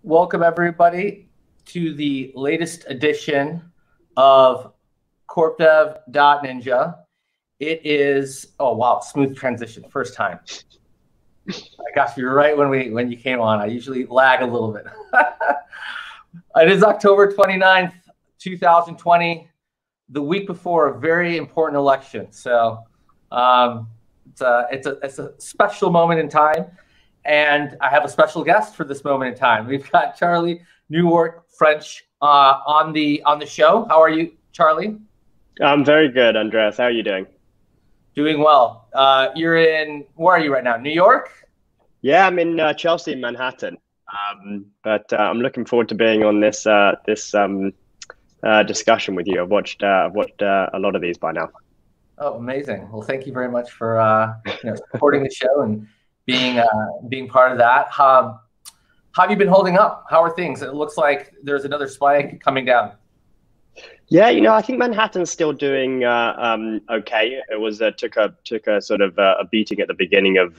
Welcome everybody to the latest edition of CorpDev.Ninja. It is, oh wow, smooth transition, first time. I got you right when you came on. I usually lag a little bit. It is October 29th, 2020, the week before a very important election. So it's a special moment in time. And I have a special guest for this moment in time. We've got Charlie Newark-French on the show. How are you, Charlie? I'm very good, Andreas. How are you doing? Doing well. You're in, where are you right now? New York? Yeah, I'm in Chelsea, Manhattan. But I'm looking forward to being on this discussion with you. I've watched a lot of these by now. Oh, amazing! Well, thank you very much for supporting the show and being part of that. How have you been holding up? How are things? It looks like there's another spike coming down. Yeah, I think Manhattan's still doing okay. It was took a sort of a beating at the beginning of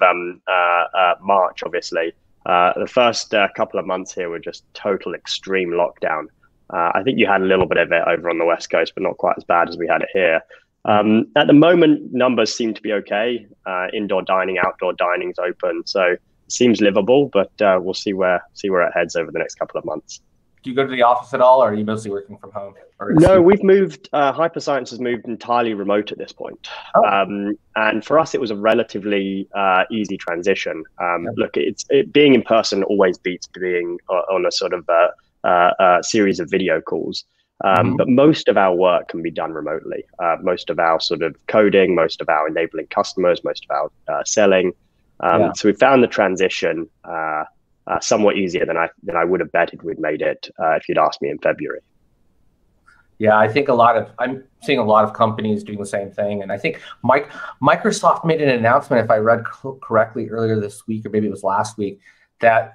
March, obviously. The first couple of months here were just total extreme lockdown. I think you had a little bit of it over on the West Coast, but not quite as bad as we had it here. At the moment, numbers seem to be okay. Indoor dining, outdoor dining's open, so it seems livable. But we'll see where it heads over the next couple of months. Do you go to the office at all, or are you mostly working from home? No, we've moved. Hyperscience has moved entirely remote at this point. Oh. And for us, it was a relatively easy transition. Look, being in person always beats being on a sort of a series of video calls. But most of our work can be done remotely. Most of our sort of coding, most of our enabling customers, most of our selling. So we found the transition somewhat easier than I would have betted we'd made it if you'd asked me in February. Yeah, I think I'm seeing a lot of companies doing the same thing. And I think Microsoft made an announcement, if I read correctly earlier this week, or maybe it was last week, that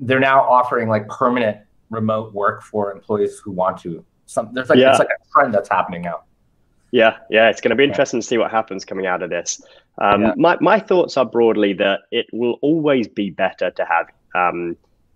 they're now offering like permanent remote work for employees who want to. It's like a trend that's happening now. Yeah, it's going to be interesting to see what happens coming out of this. My thoughts are broadly that it will always be better to have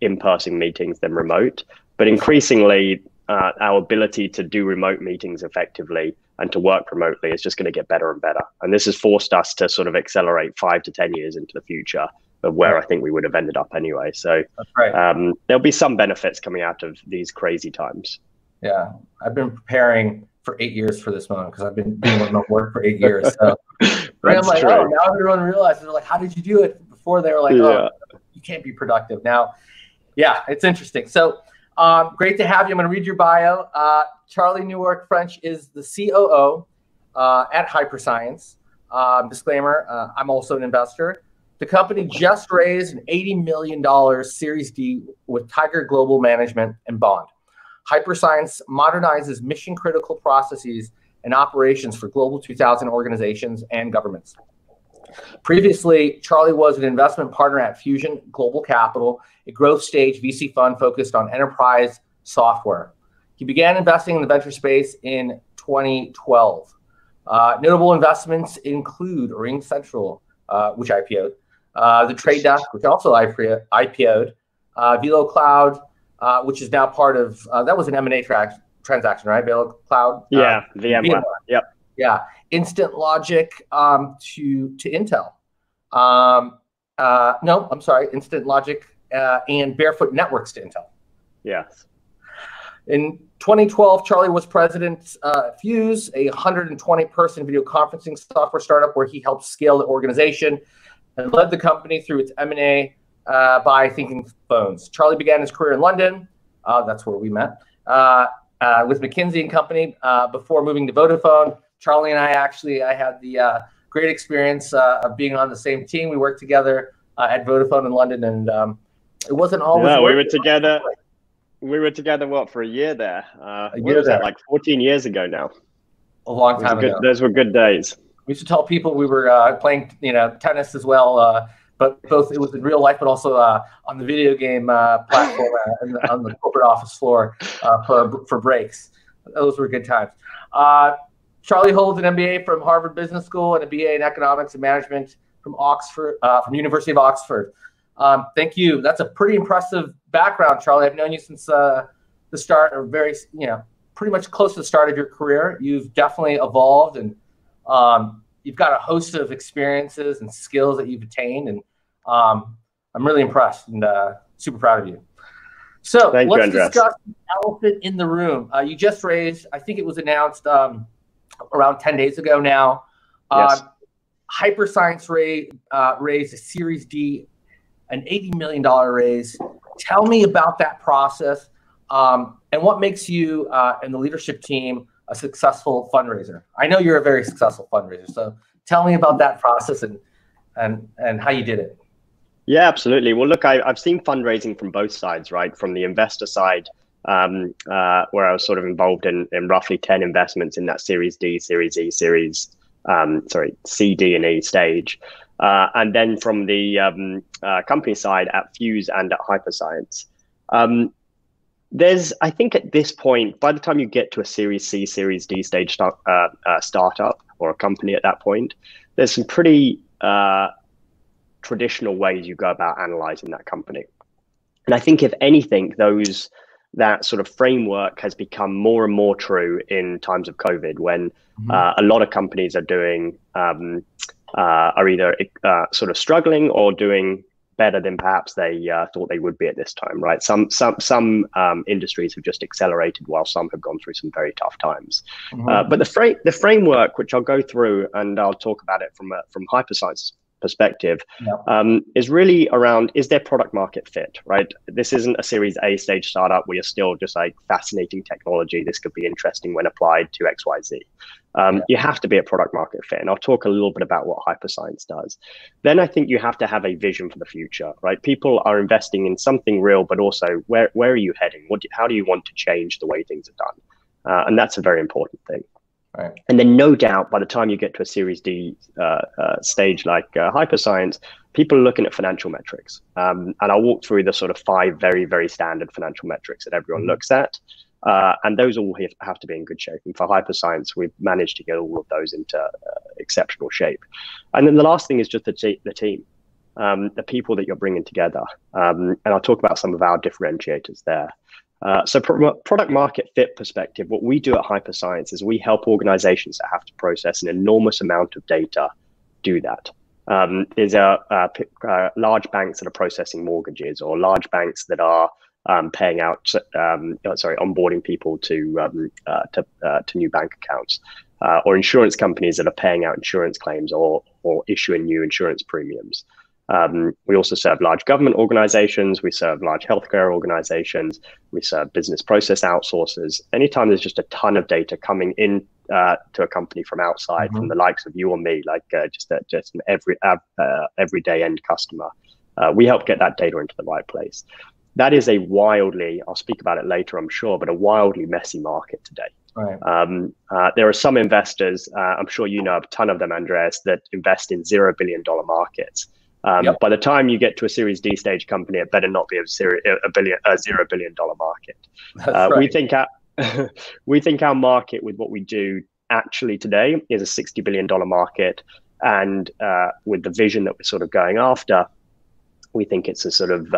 in-person meetings than remote, but increasingly our ability to do remote meetings effectively and to work remotely is just going to get better and better. And this has forced us to sort of accelerate 5 to 10 years into the future of where I think we would have ended up anyway. So there'll be some benefits coming out of these crazy times. Yeah, I've been preparing for 8 years for this moment because I've been doing remote work for 8 years. So I'm like, oh, now everyone realizes, they're like, how did you do it? Before they were like, oh, you can't be productive. Now, yeah, it's interesting. So great to have you. I'm going to read your bio. Charlie Newark-French is the COO at Hyperscience. Disclaimer, I'm also an investor. The company just raised an $80 million Series D with Tiger Global Management and Bond. Hyperscience modernizes mission-critical processes and operations for Global 2000 organizations and governments. Previously, Charlie was an investment partner at Fusion Global Capital, a growth stage VC fund focused on enterprise software. He began investing in the venture space in 2012. Notable investments include RingCentral, which IPO'd, The Trade Desk, which also IPO'd, VeloCloud, which is now part of, that was an M&A transaction, right? VeloCloud? Yeah, VMware. Yep. Yeah. Instant Logic to Intel. No, I'm sorry. Instant Logic and Barefoot Networks to Intel. Yes. In 2012, Charlie was President Fuze, a 120-person video conferencing software startup where he helped scale the organization and led the company through its M&A by ThinkingPhones. Charlie began his career in London. That's where we met. With McKinsey Company before moving to Vodafone. Charlie and I had the great experience of being on the same team. We worked together at Vodafone in London, and it wasn't always. No, we were together. We were together, what, for a year there? Like 14 years ago now. A long time ago. Those were good days. We used to tell people we were playing, tennis as well, but both it was in real life, but also on the video game platform on the corporate office floor for breaks. Those were good times. Charlie holds an MBA from Harvard Business School and a BA in Economics and Management from University of Oxford. Thank you. That's a pretty impressive background, Charlie. I've known you since the start, or pretty much close to the start of your career. You've definitely evolved, and you've got a host of experiences and skills that you've attained, and I'm really impressed and super proud of you. So let's discuss the elephant in the room. You just raised, I think it was announced around 10 days ago now. Yes. Hyperscience raised a Series D, an $80 million raise. Tell me about that process and what makes you and the leadership team a successful fundraiser. I know you're a very successful fundraiser, so tell me about that process and how you did it. Yeah, absolutely. Well, look, I've seen fundraising from both sides, right? From the investor side, where I was sort of involved in roughly 10 investments in that Series D, Series E, C, D, and E stage. And then from the company side at Fuze and at Hyperscience. I think at this point, by the time you get to a Series C, Series D stage startup or a company at that point, there's some pretty traditional ways you go about analyzing that company. And I think if anything, that sort of framework has become more and more true in times of COVID, when a lot of companies are doing are either sort of struggling or doing better than perhaps they thought they would be at this time, right? Some industries have just accelerated while some have gone through some very tough times. But the framework, which I'll go through and I'll talk about it from Hyperscience perspective, is really around, is there product market fit, right? This isn't a Series A stage startup where you're still just like fascinating technology. This could be interesting when applied to XYZ. You have to be a product market fit. And I'll talk a little bit about what Hyperscience does. Then I think you have to have a vision for the future, right? People are investing in something real, but also where are you heading? How do you want to change the way things are done? And that's a very important thing. Right. And then no doubt by the time you get to a Series D stage like Hyperscience, people are looking at financial metrics. And I'll walk through the sort of 5 very, very standard financial metrics that everyone looks at. And those all have to be in good shape. And for Hyperscience, we've managed to get all of those into exceptional shape. And then the last thing is just the team, the people that you're bringing together. And I'll talk about some of our differentiators there. So from a product market fit perspective, what we do at Hyperscience is we help organizations that have to process an enormous amount of data do that. There's large banks that are processing mortgages, or large banks that are onboarding people to new bank accounts, or insurance companies that are paying out insurance claims or issuing new insurance premiums. We also serve large government organizations. We serve large healthcare organizations. We serve business process outsourcers. Anytime there's just a ton of data coming in to a company from outside, from the likes of you or me, like just an everyday end customer, we help get that data into the right place. That is a wildly, I'll speak about it later, I'm sure, but a wildly messy market today. Right. There are some investors, I'm sure you know a ton of them, Andreas, that invest in $0 billion markets. By the time you get to a Series D stage company, it better not be a $0 billion market. Right. We think our market with what we do actually today is a $60 billion market. And with the vision that we're sort of going after, we think it's a sort of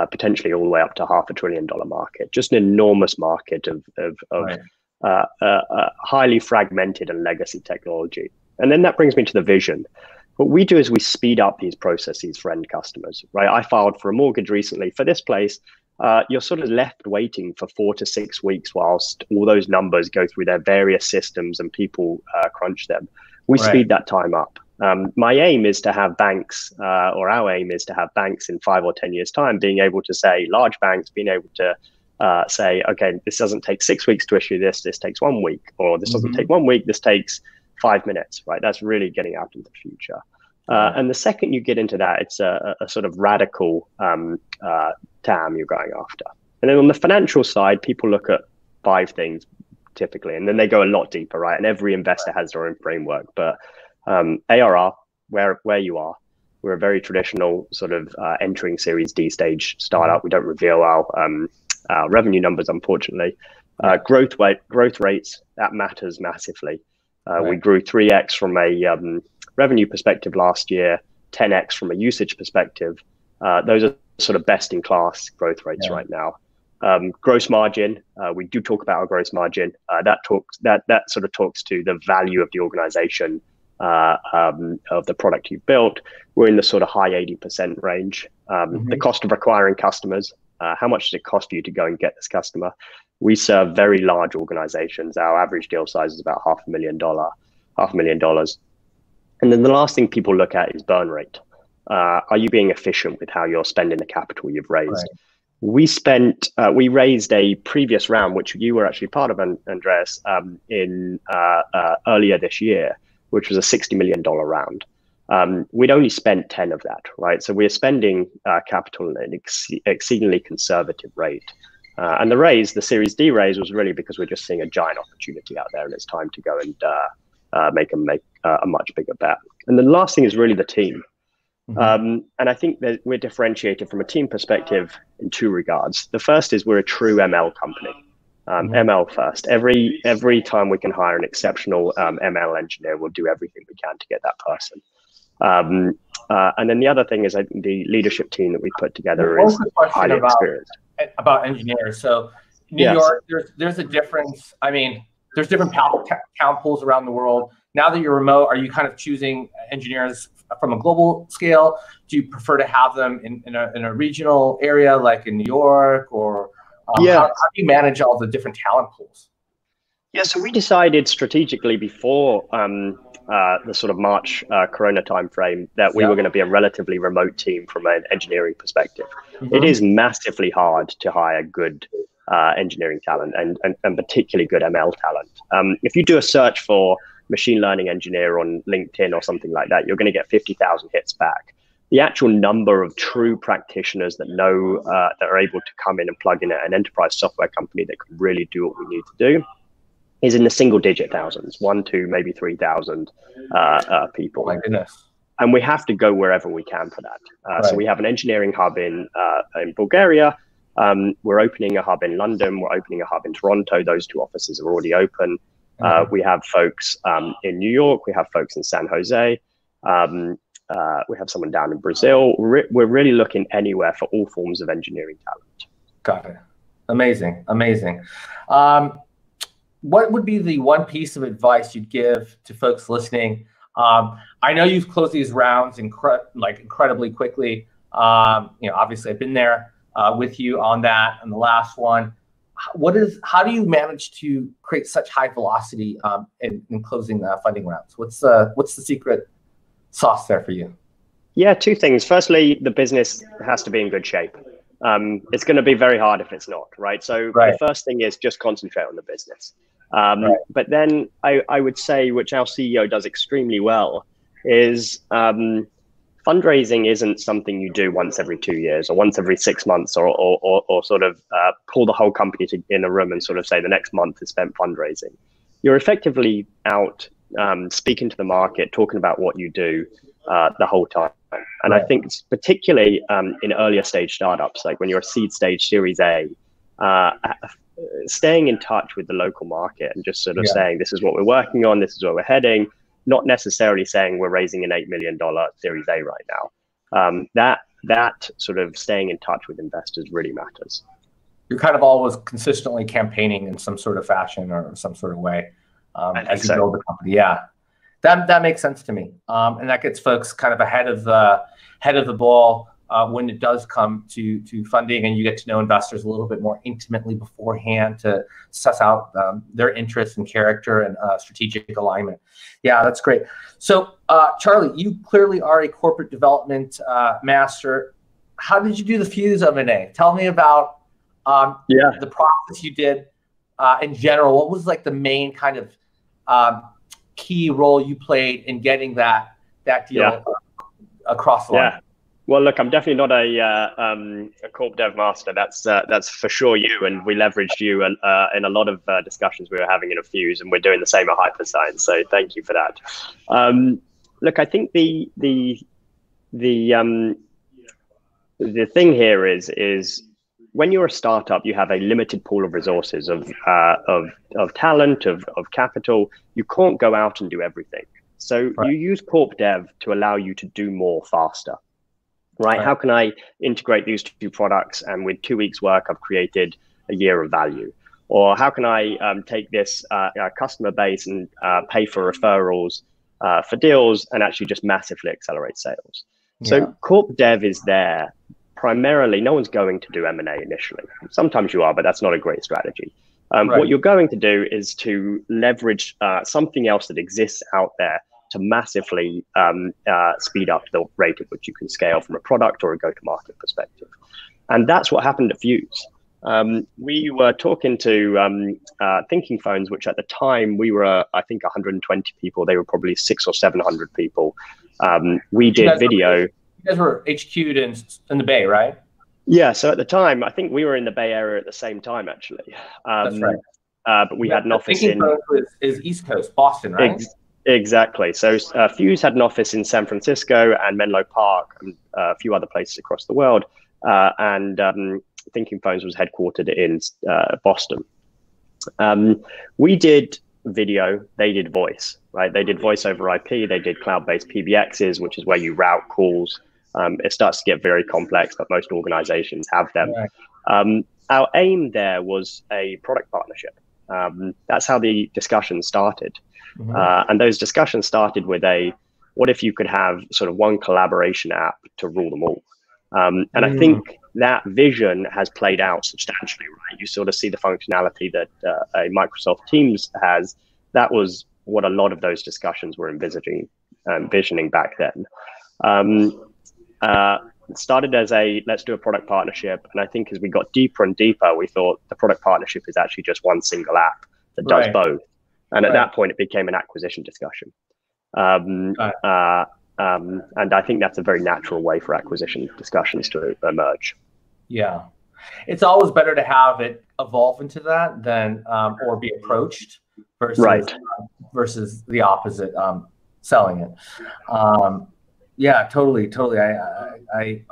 potentially all the way up to $500 billion market. Just an enormous market of highly fragmented and legacy technology. And then that brings me to the vision. What we do is we speed up these processes for end customers, right? I filed for a mortgage recently. For this place, you're sort of left waiting for 4 to 6 weeks whilst all those numbers go through their various systems and people crunch them. We speed that time up. My aim is to have banks, or our aim is to have banks in 5 or 10 years' time being able to say, large banks being able to say, okay, this doesn't take 6 weeks to issue this takes 1 week, or this doesn't take 1 week, this takes 5 minutes, right? That's really getting out into the future. And the second you get into that, it's a sort of radical TAM you're going after. And then on the financial side, people look at 5 things typically, and then they go a lot deeper, right? And every investor has their own framework, but ARR, where you are. We're a very traditional sort of entering Series D stage startup. We don't reveal our revenue numbers, unfortunately. Growth rates, that matters massively. We grew 3x from a revenue perspective last year, 10x from a usage perspective. Those are sort of best in class growth rates right now. Gross margin, we do talk about our gross margin. That sort of talks to the value of the organization, of the product you've built. We're in the sort of high 80% range. The cost of acquiring customers, how much does it cost you to go and get this customer? We serve very large organizations. Our average deal size is about $500,000. And then the last thing people look at is burn rate. Are you being efficient with how you're spending the capital you've raised? Right. We raised a previous round, which you were actually part of, Andreas, in earlier this year, which was a $60 million round. We'd only spent 10 of that, right? So we're spending capital at an exceedingly conservative rate. And the Series D raise was really because we're just seeing a giant opportunity out there, and it's time to go and make a much bigger bet. And the last thing is really the team. And I think that we're differentiated from a team perspective in two regards. The first is we're a true ML company. ML first. Every time we can hire an exceptional ML engineer, we'll do everything we can to get that person. And then the other thing is, I think the leadership team that we put together is highly experienced. About engineers. So New York, there's a difference. I mean, there's different talent pools around the world. Now that you're remote, are you kind of choosing engineers from a global scale? Do you prefer to have them in a regional area like in New York, or how do you manage all the different talent pools? Yeah, so we decided strategically before the sort of March Corona timeframe that we were going to be a relatively remote team from an engineering perspective. It is massively hard to hire good engineering talent and particularly good ML talent. If you do a search for machine learning engineer on LinkedIn or something like that, you're going to get 50,000 hits back. The actual number of true practitioners that know that are able to come in and plug in at an enterprise software company that can really do what we need to do is in the single digit thousands, 1, 2, maybe 3,000 people. My goodness. And we have to go wherever we can for that. So we have an engineering hub in Bulgaria. We're opening a hub in London. We're opening a hub in Toronto. Those two offices are already open. We have folks in New York. We have folks in San Jose. We have someone down in Brazil. We're really looking anywhere for all forms of engineering talent. Got it. Amazing. Amazing. What would be the one piece of advice you'd give to folks listening? I know you've closed these rounds incredibly quickly. Obviously I've been there with you on that and the last one. How do you manage to create such high velocity in closing funding rounds? What's the secret sauce there for you? Yeah, two things. Firstly, the business has to be in good shape. It's going to be very hard if it's not, right? So the first thing is just concentrate on the business. But then I would say, which our CEO does extremely well, is fundraising isn't something you do once every 2 years or once every 6 months or sort of pull the whole company in a room and sort of say the next month is spent fundraising. You're effectively out speaking to the market, talking about what you do the whole time. And I think particularly in earlier stage startups, like when you're a seed stage Series A, staying in touch with the local market and just sort of saying, this is what we're working on, this is where we're heading, not necessarily saying we're raising an $8 million Series A right now. That sort of staying in touch with investors really matters. You're kind of always consistently campaigning in some sort of fashion or some sort of way as you build the company. Yeah, that makes sense to me, and that gets folks kind of ahead of the ball when it does come to funding, and you get to know investors a little bit more intimately beforehand to suss out their interests and character and strategic alignment. Yeah, that's great. So, Charlie, you clearly are a corporate development master. How did you do the Fuze M&A? Tell me about the process you did in general. What was like the main kind of key role you played in getting that deal across the line? Yeah. Well, look, I'm definitely not a corp dev master. That's for sure you, and we leveraged you in a lot of discussions we were having in a Fuze, and we're doing the same at Hyperscience. So thank you for that. Look, I think the thing here is when you're a startup, you have a limited pool of resources of talent, of capital. You can't go out and do everything. So you use corp dev to allow you to do more faster. right? How can I integrate these two products, and with 2 weeks work, I've created a year of value? Or how can I take this customer base and pay for referrals for deals and actually just massively accelerate sales? So corp dev is there primarily. No one's going to do M&A initially. Sometimes you are, but that's not a great strategy. What you're going to do is to leverage something else that exists out there to massively speed up the rate at which you can scale from a product or a go-to-market perspective. And that's what happened at Fuze. We were talking to ThinkingPhones, which at the time we were, I think, 120 people. They were probably 600 or 700 people. We did video. You guys were HQ'd in the Bay, right? Yeah. So at the time, I think we were in the Bay Area at the same time, actually. That's right. But we had an office in. Is East Coast, Boston, right? Exactly. So Fuze had an office in San Francisco and Menlo Park and a few other places across the world. And ThinkingPhones was headquartered in Boston. We did video, they did voice, right? They did voice over IP, they did cloud-based PBXs, which is where you route calls. It starts to get very complex, but most organizations have them. Right. Our aim there was a product partnership. That's how the discussion started. And those discussions started with what if you could have sort of one collaboration app to rule them all? And I think that vision has played out substantially, right? You sort of see the functionality that a Microsoft Teams has. That was what a lot of those discussions were envisioning back then. It started as let's do a product partnership. And I think as we got deeper and deeper, we thought the product partnership is actually just one single app that does both. And at that point, it became an acquisition discussion. And I think that's a very natural way for acquisition discussions to emerge. Yeah. It's always better to have it evolve into that than or be approached versus the opposite, selling it. Yeah, totally.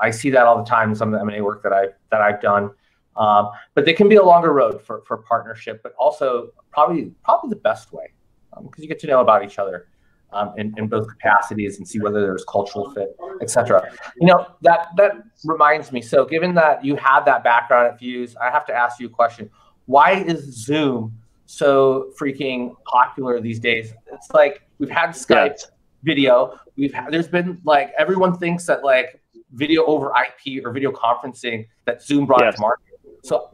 I see that all the time in some of the M&A work that I've done. But they can be a longer road for partnership, but also probably the best way, because you get to know about each other in both capacities and see whether there's cultural fit, etc. You know, that reminds me. So given that you had that background at Fuze, I have to ask you a question. Why is Zoom so freaking popular these days? It's like we've had Skype video. There's been like, everyone thinks that like video over IP or video conferencing that Zoom brought to market. So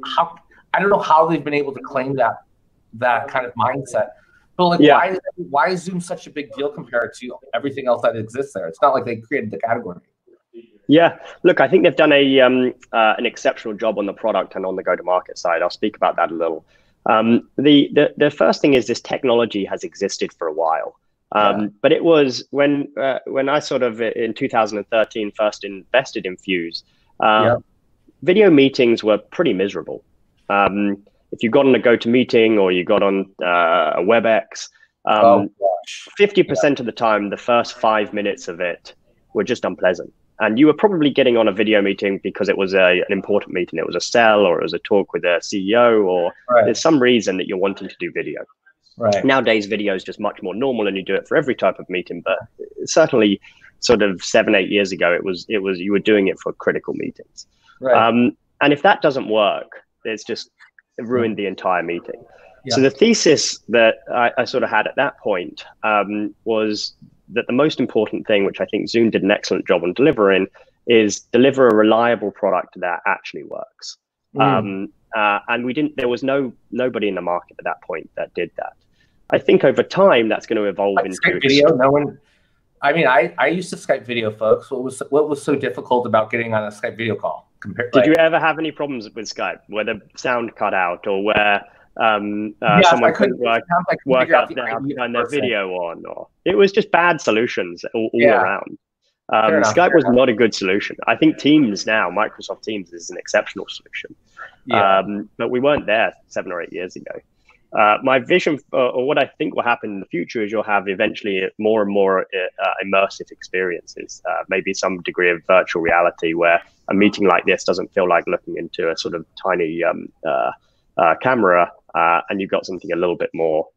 I don't know how they've been able to claim that kind of mindset. But like, why is Zoom such a big deal compared to everything else that exists there? It's not like they created the category. Yeah, look, I think they've done an exceptional job on the product and on the go-to-market side. I'll speak about that a little. The first thing is this technology has existed for a while. But it was when I sort of in 2013 first invested in Fuze, video meetings were pretty miserable. If you got on a GoToMeeting or you got on a WebEx, 50% of the time, the first 5 minutes of it were just unpleasant. And you were probably getting on a video meeting because it was an important meeting. It was a sell or it was a talk with a CEO or there's some reason that you're wanting to do video. Right. Nowadays, video is just much more normal and you do it for every type of meeting. But certainly sort of 7-8 years ago, it was you were doing it for critical meetings. Right. And if that doesn't work, it's just ruined the entire meeting. Yeah. So the thesis that I sort of had at that point was that the most important thing, which I think Zoom did an excellent job on delivering, is deliver a reliable product that actually works. And there was nobody in the market at that point that did that. I think over time that's going to evolve into Skype video. No one. I mean, I used to Skype video, folks. What was so difficult about getting on a Skype video call? Did you ever have any problems with Skype where the sound cut out or where someone couldn't work out how to turn their video on? Or it was just bad solutions all around. Skype was not a good solution. I think Teams now, Microsoft Teams, is an exceptional solution. But we weren't there 7 or 8 years ago. My vision or what I think will happen in the future is you'll have eventually more and more immersive experiences, maybe some degree of virtual reality where a meeting like this doesn't feel like looking into a sort of tiny camera and you've got something a little bit more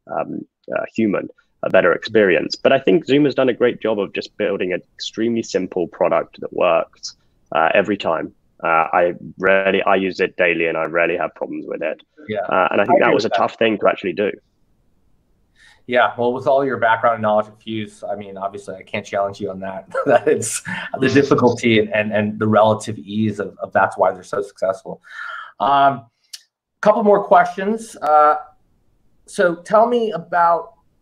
human, a better experience. But I think Zoom has done a great job of just building an extremely simple product that works every time. I use it daily, and I rarely have problems with it. Yeah, and I think that was a tough thing to actually do. Yeah, well, with all your background and knowledge of Fuze, I mean, obviously, I can't challenge you on that. That it's the difficulty and the relative ease of that's why they're so successful. Couple more questions. So tell me a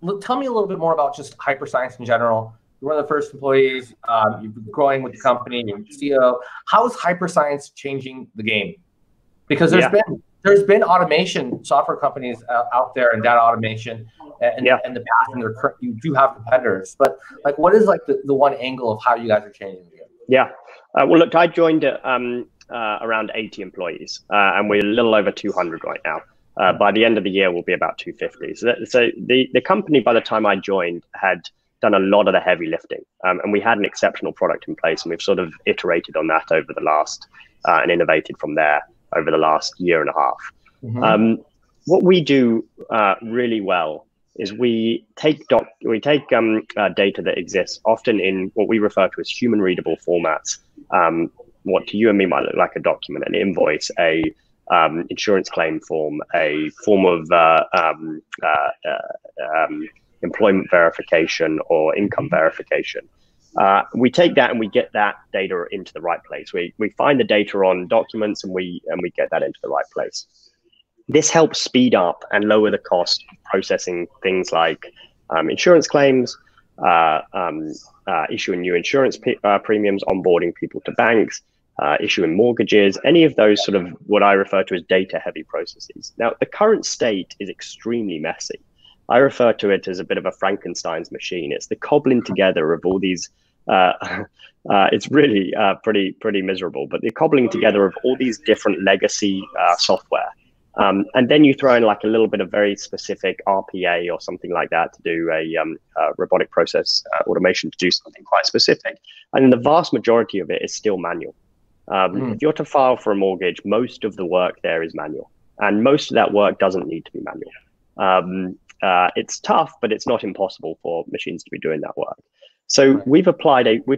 little bit more about just Hyperscience in general. You're one of the first employees. You've been growing with the company. You're CEO. How is Hyperscience changing the game? Because there's been automation software companies out there and data automation and the past, and you do have competitors. But like, what is like the one angle of how you guys are changing the game? Yeah. Well, look, I joined around 80 employees, and we're a little over 200 right now. By the end of the year, we'll be about 250. So the company, by the time I joined, had done a lot of the heavy lifting, and we had an exceptional product in place, and we've sort of iterated on that over the last and innovated from there over the last year and a half. Mm-hmm. What we do really well is we take data that exists often in what we refer to as human readable formats. What to you and me might look like a document, an invoice, a insurance claim form, a form of employment verification or income verification. We take that and we get that data into the right place. We find the data on documents and we get that into the right place. This helps speed up and lower the cost of processing things like insurance claims, issuing new insurance premiums, onboarding people to banks, issuing mortgages, any of those sort of what I refer to as data-heavy processes. Now, the current state is extremely messy. I refer to it as a bit of a Frankenstein's machine. It's the cobbling together of all these, it's really pretty miserable, but the cobbling together of all these different legacy software. And then you throw in like a little bit of very specific RPA or something like that to do a robotic process automation to do something quite specific. And the vast majority of it is still manual. If you're to file for a mortgage, most of the work there is manual. And most of that work doesn't need to be manual. It's tough, but it's not impossible for machines to be doing that work. So we've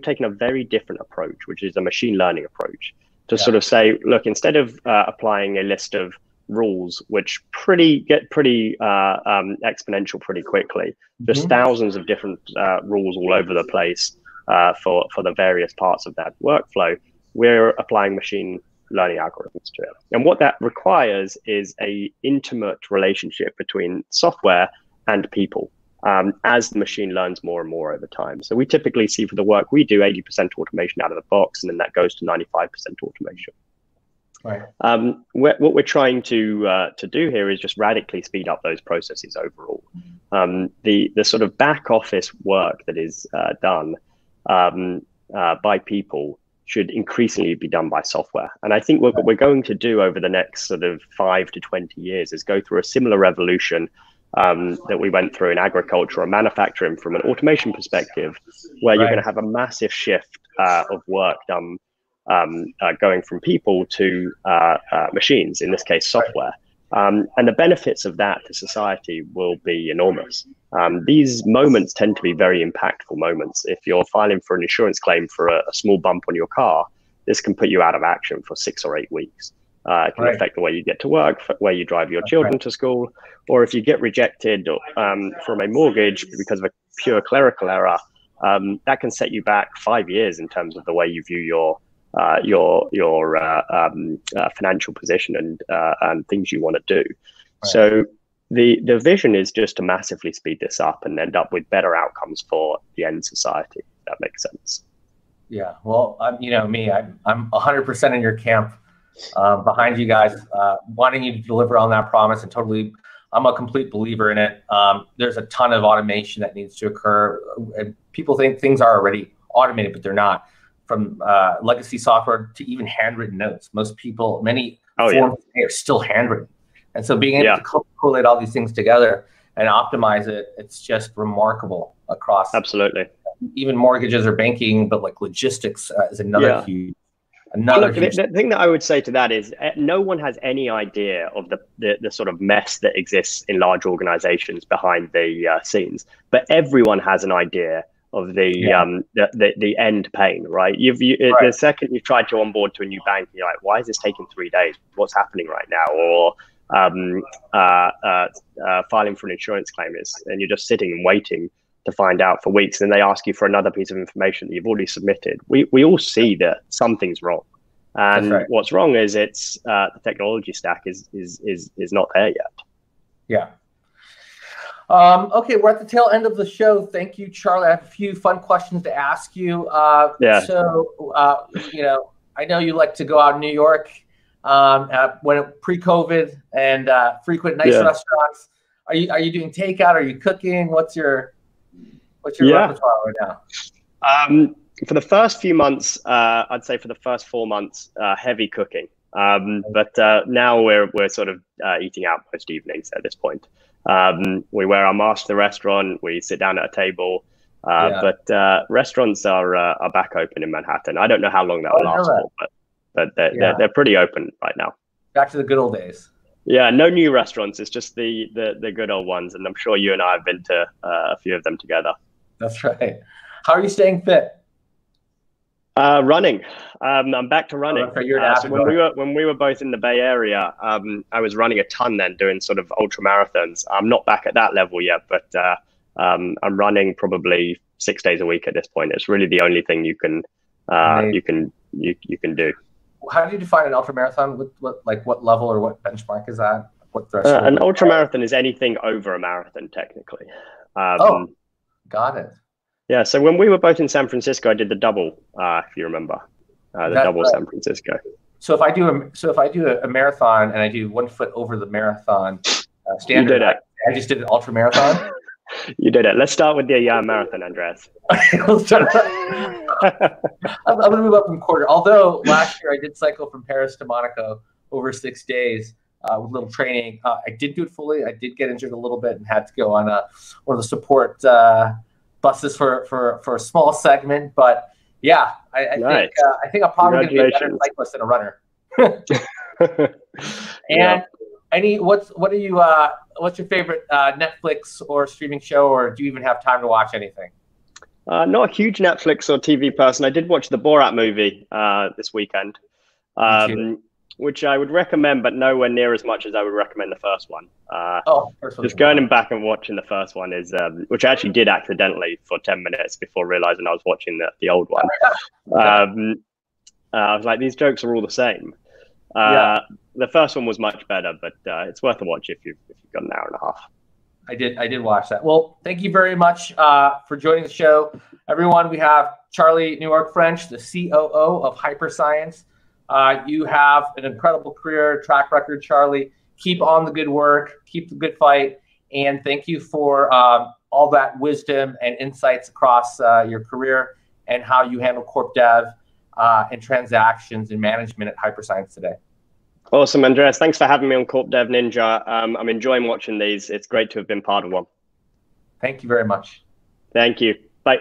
taken a very different approach, which is a machine learning approach, to sort of say, look, instead of applying a list of rules, which get pretty exponential pretty quickly, just thousands of different rules all over the place for the various parts of that workflow, we're applying machine learning algorithms to it. And what that requires is a intimate relationship between software and people as the machine learns more and more over time. So we typically see for the work we do 80% automation out of the box, and then that goes to 95% automation. Right. What we're trying to do here is just radically speed up those processes overall. The sort of back office work that is done by people should increasingly be done by software. And I think what we're going to do over the next sort of 5 to 20 years is go through a similar revolution that we went through in agriculture or manufacturing from an automation perspective, where you're going to have a massive shift of work done going from people to machines, in this case, software. And the benefits of that to society will be enormous. These moments tend to be very impactful moments. If you're filing for an insurance claim for a small bump on your car, this can put you out of action for 6 or 8 weeks. It can affect the way you get to work, where you drive your children to school, or if you get rejected from a mortgage because of a pure clerical error, that can set you back 5 years in terms of the way you view your financial position and things you want to do. Right. So the vision is just to massively speed this up and end up with better outcomes for the end society. If that makes sense. Yeah. Well, you know me, I'm 100% in your camp, behind you guys, wanting you to deliver on that promise, and totally, I'm a complete believer in it. There's a ton of automation that needs to occur, and people think things are already automated, but they're not. From legacy software to even handwritten notes. Many forms are still handwritten. And so being able to collate all these things together and optimize it, it's just remarkable across. Absolutely. Even mortgages or banking, but like logistics is another huge. The thing that I would say to that is no one has any idea of the sort of mess that exists in large organizations behind the scenes, but everyone has an idea the end pain, right? The second you've tried to onboard to a new bank, you're like, why is this taking 3 days? What's happening right now? Or filing for an insurance claim and you're just sitting and waiting to find out for weeks. And they ask you for another piece of information that you've already submitted. We all see that something's wrong. And what's wrong is it's the technology stack is not there yet. Yeah. Okay, we're at the tail end of the show. Thank you, Charlie. I have a few fun questions to ask you. So, I know you like to go out in New York when pre-COVID and frequent nice restaurants. Are you doing takeout? Are you cooking? What's your repertoire right now? For the first few months, I'd say for the first 4 months, heavy cooking. But now we're sort of eating out most evenings at this point. We wear our mask to the restaurant. We sit down at a table. But restaurants are back open in Manhattan. I don't know how long that will last for, but they're pretty open right now. Back to the good old days. Yeah, no new restaurants. It's just the good old ones, and I'm sure you and I have been to a few of them together. That's right. How are you staying fit? Running. I'm back to running. So when we were both in the Bay Area, I was running a ton then, doing sort of ultra marathons. I'm not back at that level yet, but I'm running probably 6 days a week at this point. It's really the only thing you can do. How do you define an ultra marathon? What level or what benchmark is that? What threshold? An ultra marathon is anything over a marathon, technically. Got it. Yeah, so when we were both in San Francisco, I did the double, if you remember, double San Francisco. So if I do a marathon and I do 1 foot over the marathon standard, I just did an ultra marathon. You did it. Let's start with the marathon, Andreas. I'm going to move up in quarter. Although last year I did cycle from Paris to Monaco over 6 days with little training. I did do it fully. I did get injured a little bit and had to go on one of the support buses for a small segment. But yeah, I think I'm probably going to be a better cyclist than a runner. And what's your favorite Netflix or streaming show, or do you even have time to watch anything? Not a huge Netflix or TV person. I did watch the Borat movie this weekend, which I would recommend, but nowhere near as much as I would recommend the first one. Just going back and watching the first one is, which I actually did accidentally for 10 minutes before realizing I was watching the old one. I was like, these jokes are all the same. The first one was much better, but it's worth a watch if you've got an hour and a half. I did watch that. Well, thank you very much for joining the show. Everyone, we have Charlie Newark-French, the COO of Hyperscience. You have an incredible career track record, Charlie. Keep on the good work, keep the good fight, and thank you for all that wisdom and insights across your career and how you handle corp dev and transactions and management at Hyperscience today. Awesome, Andreas. Thanks for having me on Corp Dev Ninja. I'm enjoying watching these. It's great to have been part of one. Thank you very much. Thank you. Bye.